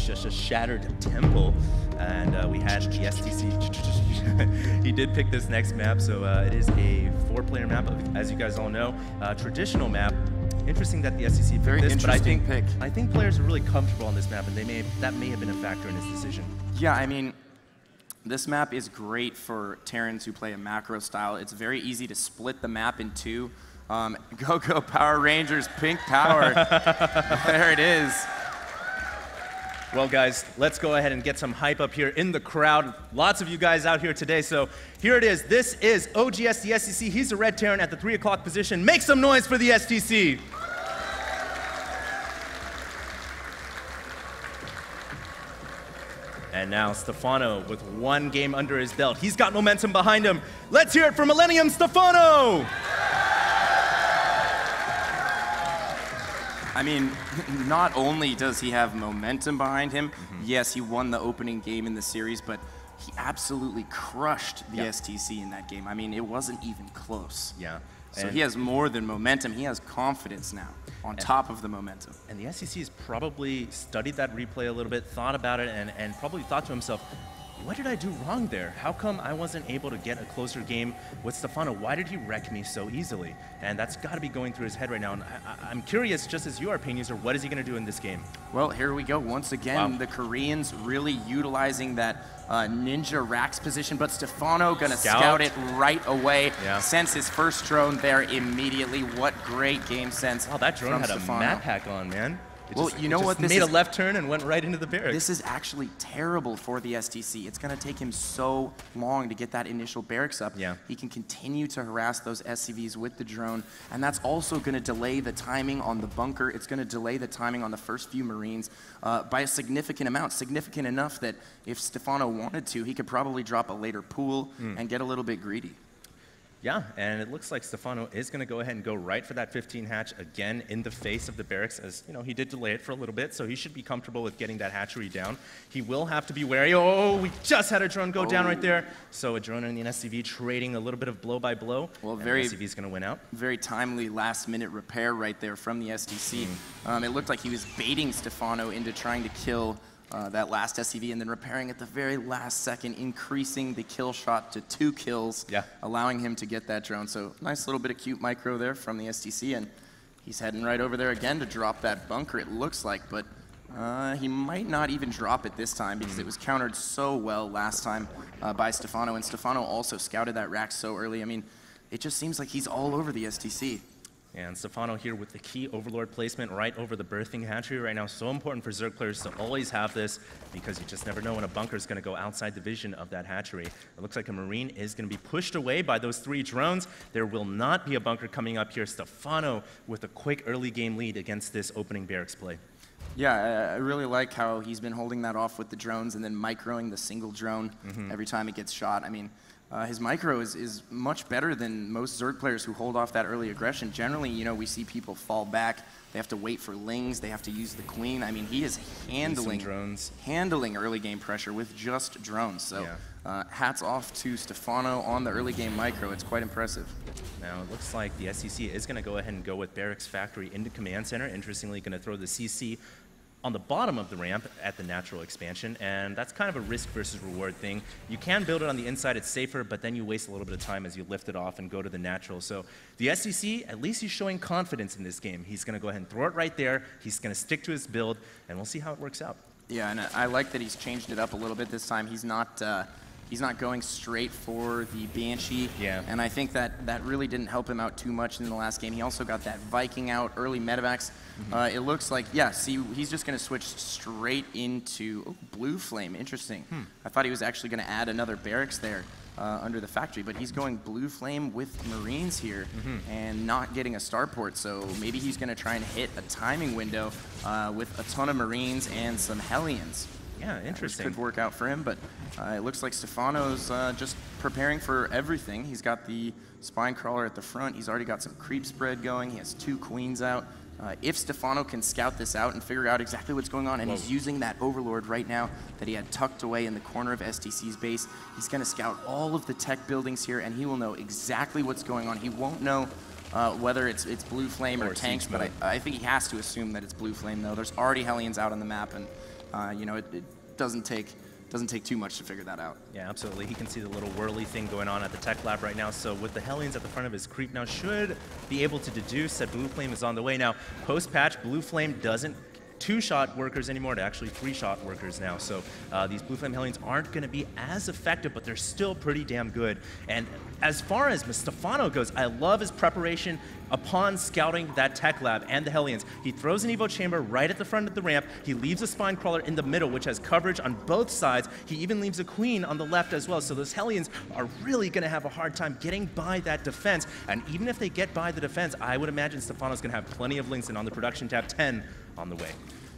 just a shattered temple. And we had the STC. He did pick this next map, so it is a 4-player map, as you guys all know. Traditional map. Interesting that the STC picked this, but I think players are really comfortable on this map, and that may have been a factor in his decision. Yeah, I mean, this map is great for Terrans who play a macro style. It's very easy to split the map in two. Go Power Rangers, pink power. There it is. Well, guys, let's go ahead and get some hype up here in the crowd. Lots of you guys out here today. So here it is. This is OGS, the STC. He's a red Terran at the 3 o'clock position. Make some noise for the STC. And now Stephano with 1 game under his belt. He's got momentum behind him. Let's hear it for Millennium Stephano. I mean, not only does he have momentum behind him, yes, he won the opening game in the series, but he absolutely crushed the STC in that game. I mean, it wasn't even close. Yeah. So he has more than momentum. He has confidence now on top of the momentum. And the STC has probably studied that replay a little bit, thought about it, and probably thought to himself, what did I do wrong there? How come I wasn't able to get a closer game with Stephano? Why did he wreck me so easily? And that's got to be going through his head right now. And I'm curious, just as you are, Pain User, what is he going to do in this game? Well, here we go. Once again, the Koreans really utilizing that ninja Rax position, but Stephano going to scout it right away. Sends his first drone there immediately. What great game sense. Wow, that drone had Stephano. A map hack on, man. You know what? This made a left turn and went right into the barracks. This is actually terrible for the STC. It's going to take him so long to get that initial barracks up. He can continue to harass those SCVs with the drone, and that's also going to delay the timing on the bunker. It's going to delay the timing on the first few Marines by a significant amount, significant enough that if Stephano wanted to, he could probably drop a later pool and get a little bit greedy. Yeah, and it looks like Stephano is going to go ahead and go right for that 15 hatch again in the face of the barracks, as you know, he did delay it for a little bit, so he should be comfortable with getting that hatchery down. He will have to be wary. Oh, we just had a drone go down right there. So a drone and an SCV trading a little bit of blow by blow. Well, the SCV is going to win out. Very timely last-minute repair right there from the STC. It looked like he was baiting Stephano into trying to kill that last SCV and then repairing at the very last second, increasing the kill shot to 2 kills, allowing him to get that drone. So nice little bit of cute micro there from the STC, and he's heading right over there again to drop that bunker, it looks like, but he might not even drop it this time because it was countered so well last time by Stephano, and Stephano also scouted that rack so early. I mean, it just seems like he's all over the STC. And Stephano here with the key Overlord placement right over the birthing hatchery right now. So important for Zerg players to always have this because you just never know when a bunker is going to go outside the vision of that hatchery. It looks like a Marine is going to be pushed away by those 3 drones. There will not be a bunker coming up here. Stephano with a quick early game lead against this opening barracks play. Yeah, I really like how he's been holding that off with the drones and then microing the single drone every time it gets shot. I mean, his micro is much better than most Zerg players who hold off that early aggression. Generally, you know, we see people fall back. They have to wait for lings. They have to use the queen. I mean, he is handling early game pressure with just drones. So hats off to Stephano on the early game micro. It's quite impressive. Now, it looks like the STC is going to go ahead and go with Barracks Factory into Command Center. Interestingly, going to throw the CC on the bottom of the ramp at the natural expansion, and that's kind of a risk versus reward thing. You can build it on the inside, it's safer, but then you waste a little bit of time as you lift it off and go to the natural. So the STC, at least he's showing confidence in this game. He's going to go ahead and throw it right there. He's going to stick to his build, and we'll see how it works out. Yeah, and I like that he's changed it up a little bit this time. He's not going straight for the Banshee. And I think that really didn't help him out too much in the last game. He also got that Viking out, early medevacs. It looks like, see, he's just going to switch straight into Blue Flame. Interesting. I thought he was actually going to add another barracks there under the factory, but he's going Blue Flame with Marines here and not getting a starport. So maybe he's going to try and hit a timing window with a ton of Marines and some Hellions. Yeah, interesting. Which could work out for him, but it looks like Stephano's just preparing for everything. He's got the Spine Crawler at the front. He's already got some creep spread going. He has 2 queens out. If Stephano can scout this out and figure out exactly what's going on, and he's using that Overlord right now that he had tucked away in the corner of STC's base, he's going to scout all of the tech buildings here, and he will know exactly what's going on. He won't know whether it's Blue Flame or tanks, but I think he has to assume that it's Blue Flame, though. There's already Hellions out on the map, and you know, it doesn't take too much to figure that out. Yeah, absolutely. He can see the little whirly thing going on at the tech lab right now. So with the Hellions at the front of his creep now, should be able to deduce that Blue Flame is on the way. Now, post-patch, Blue Flame doesn't two-shot workers anymore to actually three-shot workers now. So these Blue Flame Hellions aren't going to be as effective, but they're still pretty damn good. And as far as Stephano goes, I love his preparation upon scouting that tech lab and the Hellions. He throws an Evo Chamber right at the front of the ramp. He leaves a Spine Crawler in the middle, which has coverage on both sides. He even leaves a Queen on the left as well. So those Hellions are really going to have a hard time getting by that defense. And even if they get by the defense, I would imagine Stephano's going to have plenty of links, and on the production tab, 10 on the way.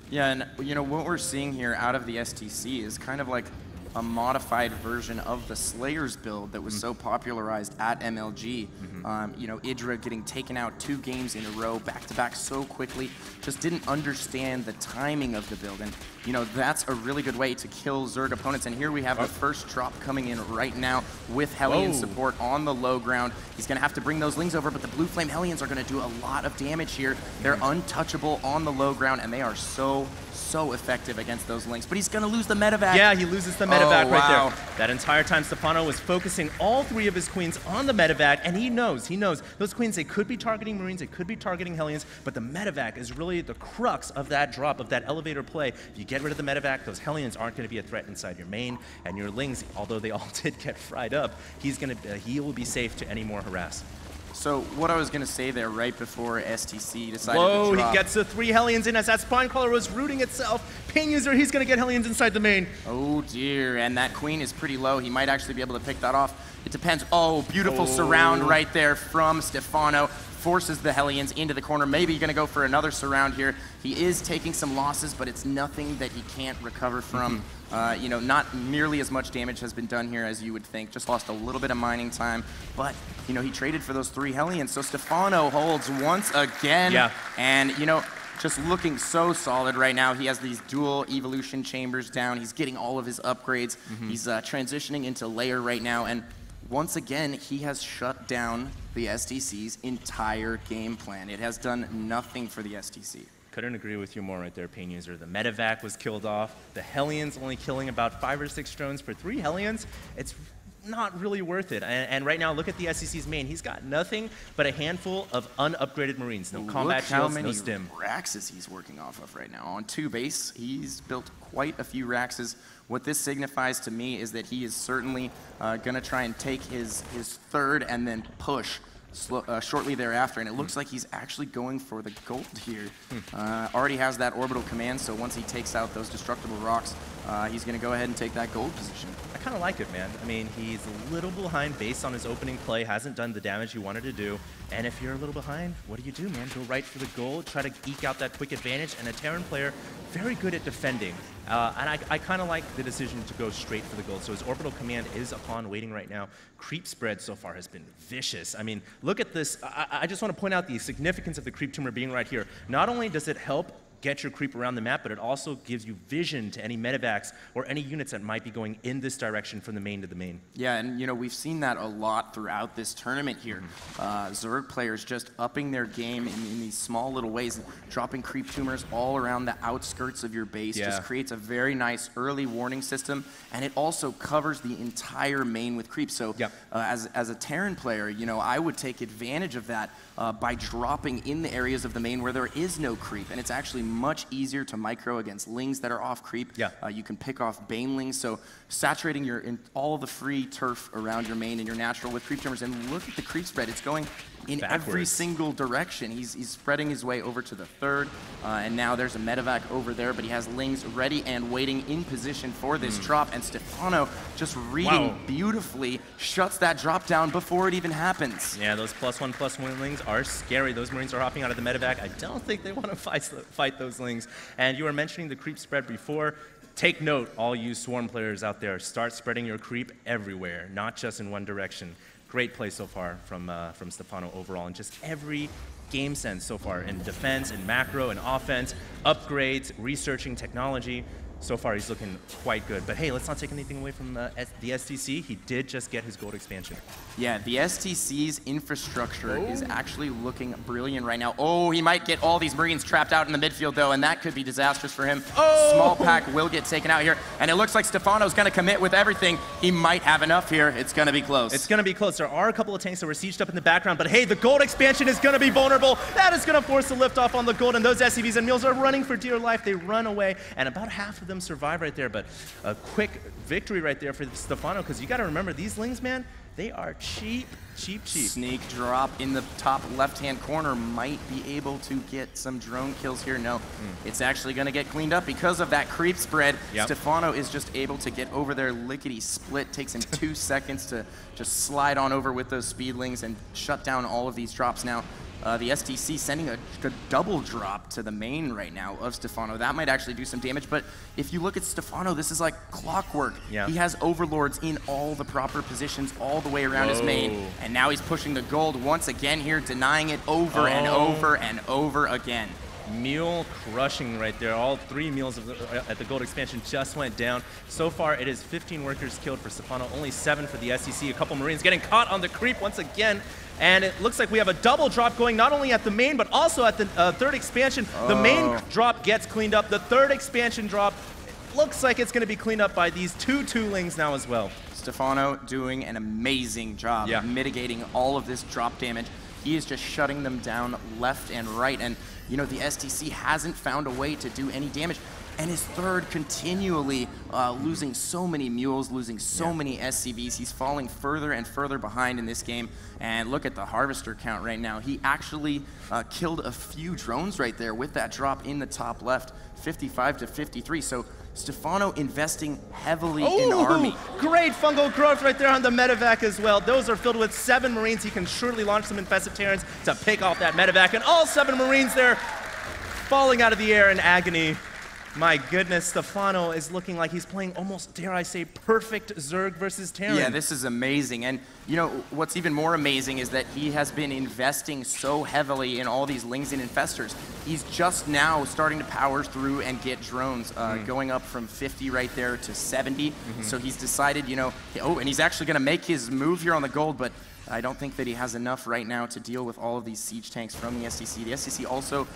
Yeah, and you know what we're seeing here out of the STC is kind of like a modified version of the Slayers build that was so popularized at MLG. You know, Idra getting taken out 2 games in a row, back-to-back so quickly, just didn't understand the timing of the build. And, you know, that's a really good way to kill Zerg opponents. And here we have the first drop coming in right now with Hellion support on the low ground. He's going to have to bring those Lings over, but the Blue Flame Hellions are going to do a lot of damage here. They're untouchable on the low ground, and they are so effective against those Lings. But he's going to lose the medevac. Yeah, he loses the medevac right there. That entire time, Stephano was focusing all 3 of his Queens on the medevac, and he knows those Queens, they could be targeting Marines, they could be targeting Hellions, but the medevac is really the crux of that drop, of that elevator play. If you get rid of the medevac, those Hellions aren't going to be a threat inside your main, and your Lings, although they all did get fried up, he will be safe to any more harass. So what I was going to say there right before STC decided to drop. He gets the 3 Hellions in as that Spine Crawler was rooting itself. Pain User, he's going to get Hellions inside the main. Oh dear, and that Queen is pretty low. He might actually be able to pick that off. It depends. Oh, beautiful surround right there from Stephano. Forces the Hellions into the corner. Maybe going to go for another surround here. He is taking some losses, but it's nothing that he can't recover from. You know, not nearly as much damage has been done here as you would think. Just lost a little bit of mining time, but you know, he traded for those 3 Hellions. So Stephano holds once again. Yeah. And you know, just looking so solid right now. He has these dual evolution chambers down. He's getting all of his upgrades. He's transitioning into layer right now, and once again, he has shut down the STC's entire game plan. It has done nothing for the STC. Couldn't agree with you more right there, Pain User. The medevac was killed off. The Hellions only killing about 5 or 6 drones for 3 Hellions. It's not really worth it. And right now, look at the SEC's main. He's got nothing but a handful of unupgraded Marines. No combat shields, no stim. Look how many Raxes he's working off of right now. On 2 base, he's built quite a few Raxes. What this signifies to me is that he is certainly going to try and take his 3rd and then push shortly thereafter, and it looks like he's actually going for the gold here. Already has that orbital command, so once he takes out those destructible rocks, he's going to go ahead and take that gold position. I kind of like it, man. I mean, he's a little behind based on his opening play, hasn't done the damage he wanted to do, and if you're a little behind, what do, man? Go right for the gold, try to eke out that quick advantage, and a Terran player, very good at defending. And I kind of like the decision to go straight for the gold. So his orbital command is upon waiting right now. Creep spread so far has been vicious. I mean, look at this. I just want to point out the significance of the creep tumor being right here. Not only does it help get your creep around the map, but it also gives you vision to any medevacs or any units that might be going in this direction from the main to the main. Yeah, and you know, we've seen that a lot throughout this tournament here. Zerg players just upping their game in these small little ways, dropping creep tumors all around the outskirts of your base. Just creates a very nice early warning system, and it also covers the entire main with creep. So as a Terran player, you know, I would take advantage of that by dropping in the areas of the main where there is no creep, and it's actually much easier to micro against Lings that are off creep. You can pick off Banelings, so saturating all of the free turf around your main and your natural with creep tumors, and look at the creep spread. It's going in every single direction. He's spreading his way over to the 3rd, and now there's a medevac over there, but he has Lings ready and waiting in position for this drop, and Stephano just reading beautifully, shuts that drop down before it even happens. Yeah, those +1/+1 Lings are scary. Those Marines are hopping out of the medevac. I don't think they want to fight those Lings. And you were mentioning the creep spread before. Take note, all you Swarm players out there, start spreading your creep everywhere, not just in one direction. Great play so far from Stephano overall, and just every game sense so far in defense, in macro, in offense, upgrades, researching technology. So far, he's looking quite good. But hey, let's not take anything away from the STC. He did just get his gold expansion. Yeah, the STC's infrastructure is actually looking brilliant right now. Oh, he might get all these Marines trapped out in the midfield, though, and that could be disastrous for him. Oh! Small pack will get taken out here, and it looks like Stephano's going to commit with everything. He might have enough here. It's going to be close. It's going to be close. There are a couple of tanks that were sieged up in the background, but hey, the gold expansion is going to be vulnerable. That is going to force the lift off on the gold, and those SCVs and mules are running for dear life. They run away, and about half of them survive right there, but a quick victory right there for Stephano, because you got to remember, these Lings, man, they are cheap. Sneak drop in the top left-hand corner might be able to get some drone kills here. No, it's actually going to get cleaned up because of that creep spread. Yep. Stephano is just able to get over there lickety-split. Takes him 2 seconds to just slide on over with those speedlings and shut down all of these drops now. The STC sending a double drop to the main right now of Stephano. That might actually do some damage, but if you look at Stephano, this is like clockwork. Yeah. He has overlords in all the proper positions all the way around his main, and now he's pushing the gold once again here, denying it over and over and over again. Mule crushing right there. All 3 mules at the gold expansion just went down. So far, it is 15 workers killed for Stephano, only 7 for the STC. A couple Marines getting caught on the creep once again. And it looks like we have a double drop going not only at the main, but also at the third expansion. The main drop gets cleaned up. The third expansion drop looks like it's going to be cleaned up by these 2 Lings now as well. Stephano doing an amazing job of mitigating all of this drop damage. He is just shutting them down left and right. And, you know, the STC hasn't found a way to do any damage. And his third continually losing so many mules, losing so many SCVs. He's falling further and further behind in this game. And look at the harvester count right now. He actually killed a few drones right there with that drop in the top left, 55 to 53. So Stephano investing heavily in army. Great fungal growth right there on the medevac as well. Those are filled with 7 Marines. He can surely launch some infested Terrans to pick off that medevac. And all 7 Marines there falling out of the air in agony. My goodness, Stephano is looking like he's playing almost, dare I say, perfect Zerg versus Terran. Yeah, this is amazing. And, you know, what's even more amazing is that he has been investing so heavily in all these Lings and Infestors. He's just now starting to power through and get drones, going up from 50 right there to 70. So he's decided, you know, and he's actually going to make his move here on the gold, but I don't think that he has enough right now to deal with all of these siege tanks from the STC. The STC also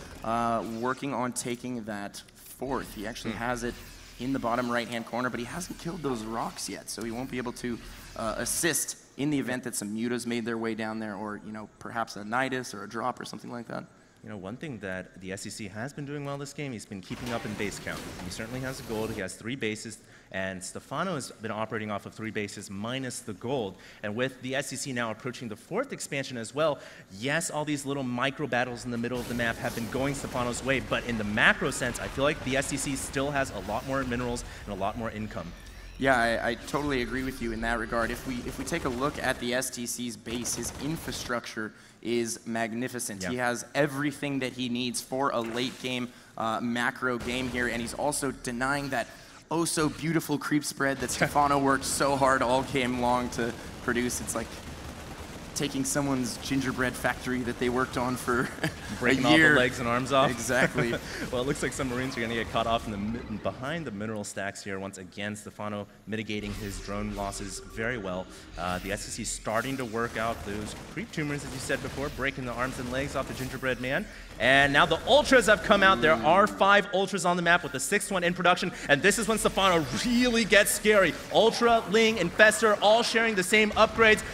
working on taking that 4th. He actually has it in the bottom right-hand corner, but he hasn't killed those rocks yet, so he won't be able to assist in the event that some mutas made their way down there, or, you know, perhaps a Nidus or a drop or something like that. You know, one thing that the SEC has been doing well this game, he's been keeping up in base count. He certainly has the gold. He has 3 bases, and Stephano has been operating off of 3 bases minus the gold. And with the SEC now approaching the 4th expansion as well, yes, all these little micro battles in the middle of the map have been going Stephano's way, but in the macro sense, I feel like the SEC still has a lot more minerals and a lot more income. Yeah, I totally agree with you in that regard. If we take a look at the STC's base, his infrastructure is magnificent. Yeah. He has everything that he needs for a late game macro game here, and he's also denying that oh so beautiful creep spread that Stephano worked so hard all game long to produce. It's like taking someone's gingerbread factory that they worked on for breaking a year. all the legs and arms off. Exactly. Well, it looks like some Marines are going to get caught off in the behind the mineral stacks here. Once again, Stephano mitigating his drone losses very well. The SEC starting to work out those creep tumors, as you said before, breaking the arms and legs off the gingerbread man. And now the Ultras have come out. There are 5 Ultras on the map with the 6th one in production. And this is when Stephano really gets scary. Ultra, Ling, Infestor, all sharing the same upgrades.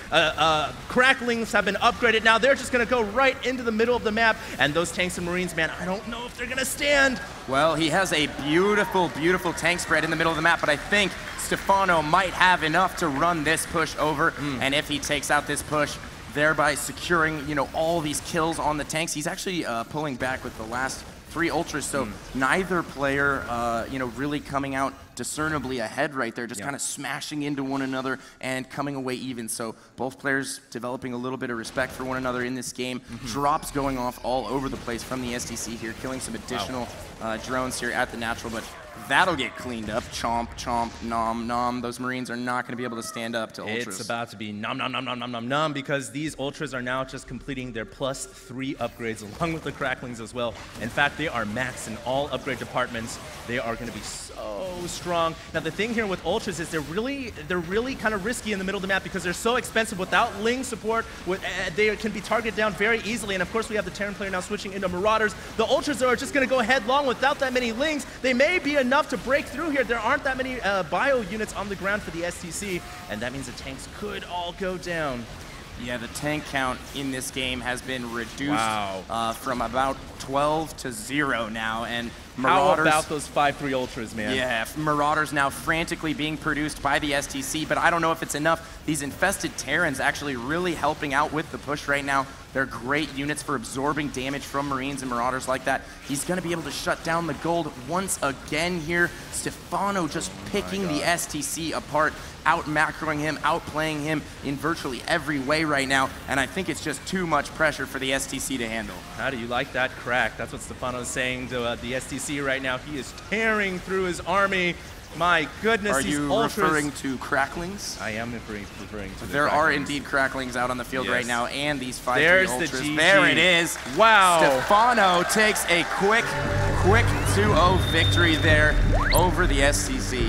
Cracklings have been upgraded. Now they're just going to go right into the middle of the map. And those tanks and Marines, man, I don't know if they're going to stand. Well, he has a beautiful, beautiful tank spread in the middle of the map, but I think Stephano might have enough to run this push over. And if he takes out this push, thereby securing, you know, all these kills on the tanks. He's actually pulling back with the last 3 Ultras, so neither player, you know, really coming out discernibly ahead right there, just kind of smashing into one another and coming away even. So both players developing a little bit of respect for one another in this game. Drops going off all over the place from the STC here, killing some additional drones here at the natural, but That'll get cleaned up. Chomp, chomp, nom, nom. Those Marines are not going to be able to stand up to Ultras. It's about to be nom, nom, nom, nom, nom, nom, nom, because these Ultras are now just completing their +3 upgrades along with the Cracklings as well. In fact, they are maxed in all upgrade departments. They are going to be so strong. Now, the thing here with Ultras is they're really kind of risky in the middle of the map because they're so expensive. Without Ling support, they can be targeted down very easily. And of course, we have the Terran player now switching into Marauders. The Ultras are just going to go headlong without that many Lings. They may be enough to break through here. There aren't that many bio units on the ground for the STC, and that means the tanks could all go down. Yeah, the tank count in this game has been reduced from about 12 to 0 now, and Marauders... How about those 5-3 Ultras, man? Yeah, Marauders now frantically being produced by the STC, but I don't know if it's enough. These infested Terrans actually really helping out with the push right now. They're great units for absorbing damage from Marines and Marauders like that. He's going to be able to shut down the gold once again here. Stephano just picking the STC apart, out-macroing him, outplaying him in virtually every way right now, and I think it's just too much pressure for the STC to handle. How do you like that crack? That's what Stephano is saying to the STC right now. He is tearing through his army. My goodness, Are these you Ultras... referring to Cracklings? I am referring to There are indeed Cracklings out on the field right now, and these 5-3 There's Ultras. the GG. There it is. Wow. Stephano takes a quick 2-0 victory there over the STC.